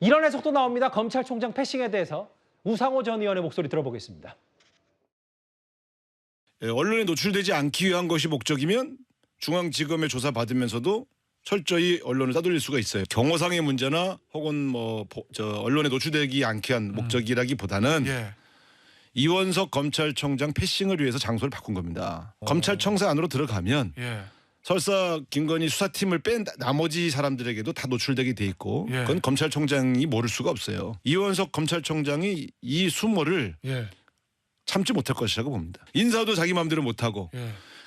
이런 해석도 나옵니다. 검찰총장 패싱에 대해서 우상호 전 의원의 목소리 들어보겠습니다. 언론에 노출되지 않기 위한 것이 목적이면 중앙지검에 조사받으면서도 철저히 언론을 따돌릴 수가 있어요. 경호상의 문제나 혹은 언론에 노출되지 않게 한 목적이라기보다는 이원석 검찰총장 패싱을 위해서 장소를 바꾼 겁니다. 검찰청사 안으로 들어가면 설사 김건희 수사팀을 뺀 나머지 사람들에게도 다 노출되게 돼 있고 그건 검찰총장이 모를 수가 없어요. 이원석 검찰총장이 이 수모를 참지 못할 것이라고 봅니다. 인사도 자기 마음대로 못하고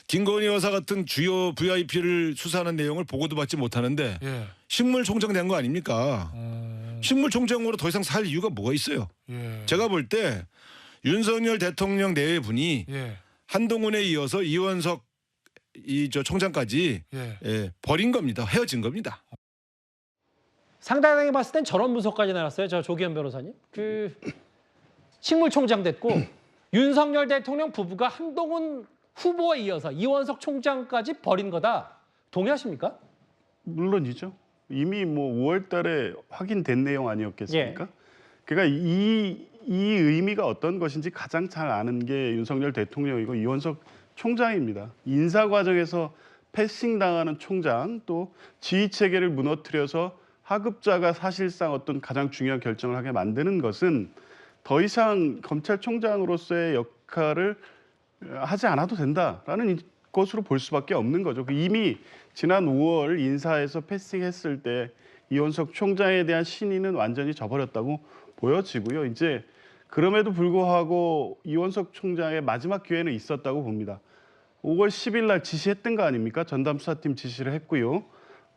김건희 여사 같은 주요 VIP를 수사하는 내용을 보고도 받지 못하는데 식물총장 된 거 아닙니까? 식물총장으로 더 이상 살 이유가 뭐가 있어요? 제가 볼 때 윤석열 대통령 내외분이 한동훈에 이어서 이원석 총장까지 버린 겁니다. 헤어진 겁니다. 상당히 봤을 땐 저런 분석까지 나왔어요. 저 조기현 변호사님. 식물총장 됐고 윤석열 대통령 부부가 한동훈 후보에 이어서 이원석 총장까지 버린 거다. 동의하십니까? 물론이죠. 이미 5월 달에 확인된 내용 아니었겠습니까? 그러니까 이 의미가 어떤 것인지 가장 잘 아는 게 윤석열 대통령이고 이원석 총장입니다. 인사 과정에서 패싱당하는 총장, 또 지휘체계를 무너뜨려서 하급자가 사실상 어떤 가장 중요한 결정을 하게 만드는 것은 더 이상 검찰총장으로서의 역할을 하지 않아도 된다라는 것으로 볼 수밖에 없는 거죠. 이미 지난 5월 인사에서 패싱했을 때 이원석 총장에 대한 신의는 완전히 져버렸다고 보여지고요. 이제 그럼에도 불구하고 이원석 총장의 마지막 기회는 있었다고 봅니다. 5월 10일 날 지시했던 거 아닙니까? 전담 수사팀 지시를 했고요.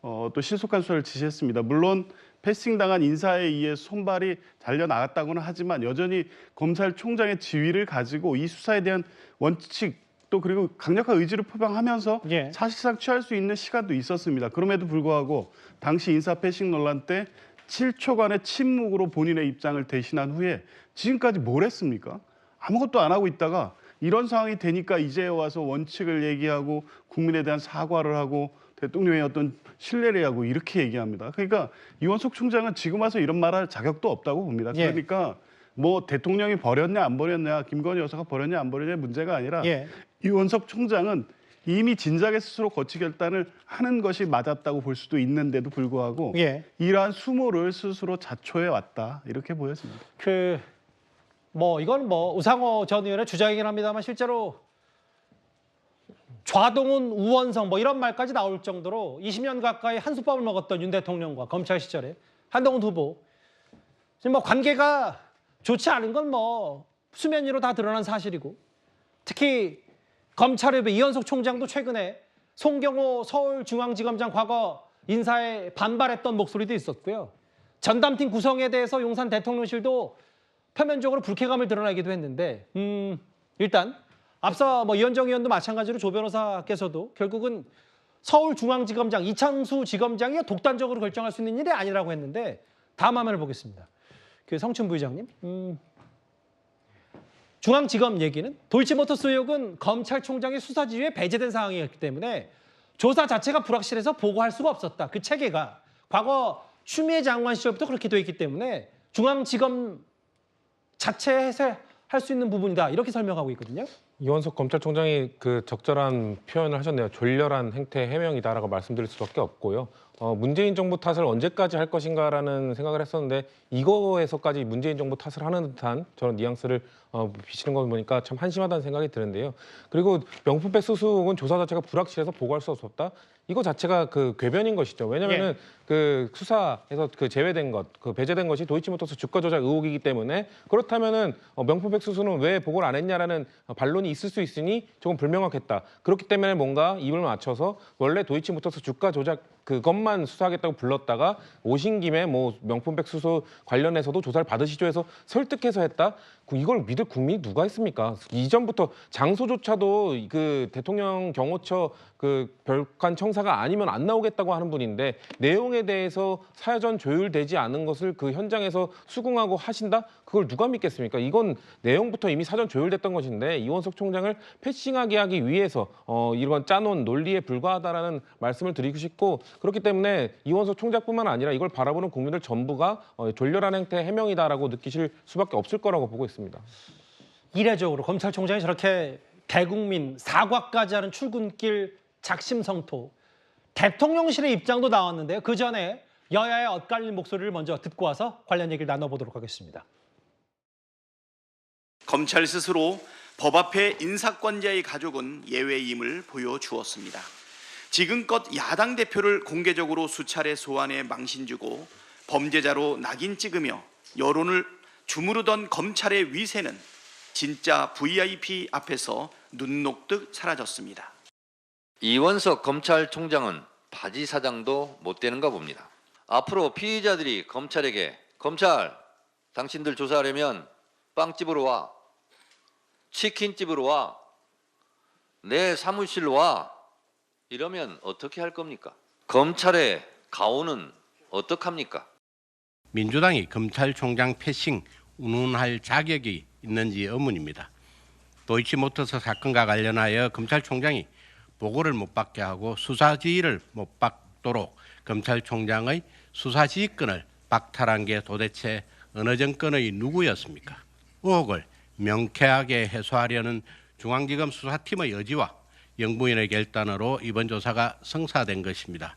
또 신속한 수사를 지시했습니다. 물론 패싱당한 인사에 의해 손발이 잘려나갔다고는 하지만 여전히 검찰총장의 지위를 가지고 이 수사에 대한 원칙 또 그리고 강력한 의지를 표방하면서 사실상 취할 수 있는 시간도 있었습니다. 그럼에도 불구하고 당시 인사 패싱 논란 때 7초간의 침묵으로 본인의 입장을 대신한 후에 지금까지 뭘 했습니까? 아무것도 안 하고 있다가 이런 상황이 되니까 이제 와서 원칙을 얘기하고 국민에 대한 사과를 하고 대통령의 어떤 신뢰를 하고 이렇게 얘기합니다. 그러니까 이원석 총장은 지금 와서 이런 말할 자격도 없다고 봅니다. 그러니까 대통령이 버렸냐 안 버렸냐, 김건희 여사가 버렸냐 안 버렸냐 문제가 아니라 이원석 총장은 이미 진작에 스스로 거취 결단을 하는 것이 맞았다고 볼 수도 있는데도 불구하고 이러한 수모를 스스로 자초해 왔다 이렇게 보여집니다. 이건 우상호 전 의원의 주장이긴 합니다만 실제로 좌동훈, 우원성 이런 말까지 나올 정도로 20년 가까이 한솥밥을 먹었던 윤 대통령과 검찰 시절에 한동훈 후보 지금 관계가 좋지 않은 건 수면 위로 다 드러난 사실이고 특히 검찰의 이원석 총장도 최근에 송경호 서울중앙지검장 과거 인사에 반발했던 목소리도 있었고요. 전담팀 구성에 대해서 용산 대통령실도 표면적으로 불쾌감을 드러내기도 했는데 일단 앞서 이현정 의원도 마찬가지로 조 변호사께서도 결국은 서울중앙지검장 이창수 지검장이 독단적으로 결정할 수 있는 일이 아니라고 했는데 다음 화면을 보겠습니다. 성춘 부의장님. 중앙지검 얘기는 도이치모터스 의혹은 검찰총장의 수사 지휘에 배제된 상황이었기 때문에 조사 자체가 불확실해서 보고할 수가 없었다. 그 체계가 과거 추미애 장관 시절부터 그렇게 돼 있기 때문에 중앙지검 자체에서 할 수 있는 부분이다. 이렇게 설명하고 있거든요. 이원석 검찰총장이 적절한 표현을 하셨네요. 졸렬한 행태 해명이다라고 말씀드릴 수밖에 없고요. 문재인 정부 탓을 언제까지 할 것인가라는 생각을 했었는데 이거에서까지 문재인 정부 탓을 하는 듯한 저런 뉘앙스를 비치는 걸 보니까 참 한심하다는 생각이 드는데요. 그리고 명품백 수수 혹은 조사 자체가 불확실해서 보고할 수 없었다. 이거 자체가 궤변인 것이죠. 왜냐하면은 수사에서 제외된 것, 배제된 것이 도이치모터스 주가 조작 의혹이기 때문에 그렇다면은 명품백 수수는 왜 보고를 안 했냐라는 반론이 있을 수 있으니 조금 불명확했다. 그렇기 때문에 뭔가 입을 맞춰서 원래 도이치모터스 주가 조작 그것만 수사하겠다고 불렀다가 오신 김에 명품백 수수 관련해서도 조사를 받으시죠 해서 설득해서 했다. 이걸 믿을 국민이 누가 있습니까? 이전부터 장소조차도 대통령 경호처 별관 청사가 아니면 안 나오겠다고 하는 분인데 내용에 대해서 사전 조율되지 않은 것을 현장에서 수긍하고 하신다? 그걸 누가 믿겠습니까? 이건 내용부터 이미 사전 조율됐던 것인데 이원석 총장을 패싱하게 하기 위해서 이런 짜놓은 논리에 불과하다라는 말씀을 드리고 싶고 그렇기 때문에 이원석 총장뿐만 아니라 이걸 바라보는 국민들 전부가 졸렬한 행태 해명이다라고 느끼실 수밖에 없을 거라고 보고 있습니다. 이례적으로 검찰총장이 저렇게 대국민 사과까지 하는 출근길 작심성토. 대통령실의 입장도 나왔는데요. 그 전에 여야의 엇갈린 목소리를 먼저 듣고 와서 관련 얘기를 나눠보도록 하겠습니다. 검찰 스스로 법 앞에 인사권자의 가족은 예외임을 보여주었습니다. 지금껏 야당 대표를 공개적으로 수차례 소환해 망신 주고 범죄자로 낙인 찍으며 여론을 주무르던 검찰의 위세는 진짜 VIP 앞에서 눈 녹듯 사라졌습니다. 이원석 검찰총장은 바지 사장도 못 되는가 봅니다. 앞으로 피의자들이 검찰에게 검찰, 당신들 조사하려면 빵집으로 와, 치킨집으로 와, 내 사무실로 와 이러면 어떻게 할 겁니까? 검찰의 가오는 어떡합니까? 민주당이 검찰총장 패싱 운운할 자격이 있는지 의문입니다. 도이치모터스 사건과 관련하여 검찰총장이 보고를 못 받게 하고 수사 지휘를 못 받도록 검찰총장의 수사 지휘권을 박탈한 게 도대체 어느 정권의 누구였습니까? 의혹을 명쾌하게 해소하려는 중앙지검 수사팀의 의지와 영부인의 결단으로 이번 조사가 성사된 것입니다.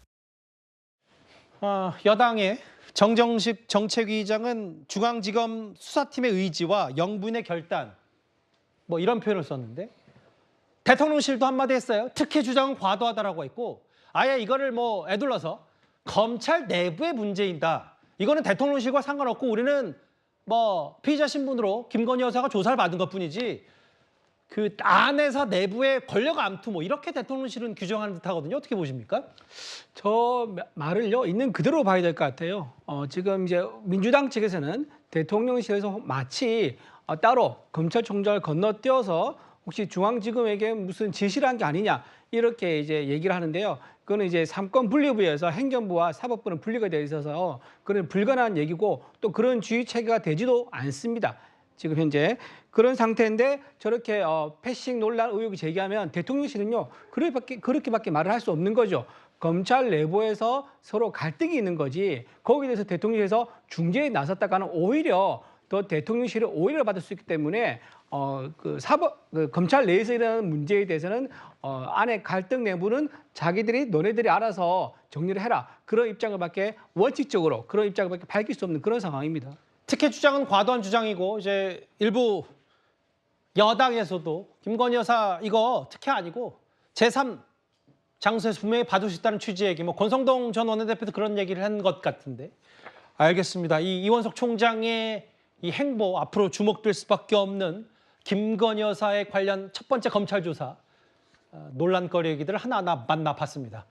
여당의 정정식 정책위의장은 중앙지검 수사팀의 의지와 영부인의 결단 뭐 이런 표현을 썼는데 대통령실도 한마디 했어요. 특혜 주장은 과도하다라고 했고 아예 이거를 뭐 애둘러서 검찰 내부의 문제이다. 이거는 대통령실과 상관없고 우리는 뭐 피의자 신분으로 김건희 여사가 조사를 받은 것뿐이지 그 안에서 내부의 권력 암투 뭐 이렇게 대통령실은 규정하는 듯하거든요. 어떻게 보십니까? 저 말을요 있는 그대로 봐야 될 것 같아요. 지금 이제 민주당 측에서는 대통령실에서 마치 따로 검찰총장을 건너뛰어서 혹시 중앙지검에게 무슨 지시를 한 게 아니냐 이렇게 이제 얘기를 하는데요. 그거는 이제 삼권 분리부에서 행정부와 사법부는 분리가 되어 있어서 그건 불가능한 얘기고 또 그런 주의 체계가 되지도 않습니다. 지금 현재 그런 상태인데 저렇게 패싱 논란 의혹이 제기하면 대통령실은요 그렇게밖에 말을 할 수 없는 거죠. 검찰 내부에서 서로 갈등이 있는 거지 거기에 대해서 대통령실에서 중재에 나섰다가는 오히려 더 대통령실의 오해를 받을 수 있기 때문에 검찰 내에서 일어나는 문제에 대해서는 안에 갈등 내부는 자기들이 너네들이 알아서 정리를 해라 그런 입장을밖에 원칙적으로 그런 입장을밖에 밝힐 수 없는 그런 상황입니다. 특혜 주장은 과도한 주장이고 이제 일부 여당에서도 김건희 여사 이거 특혜 아니고 제3 장소에서 분명히 받을 수 있다는 취지의 얘기 뭐 권성동 전 원내대표도 그런 얘기를 한 것 같은데 알겠습니다. 이 이원석 총장의 이 행보 앞으로 주목될 수밖에 없는 김건희 여사에 관련 첫 번째 검찰 조사 논란거리 얘기들을 하나하나 만나봤습니다.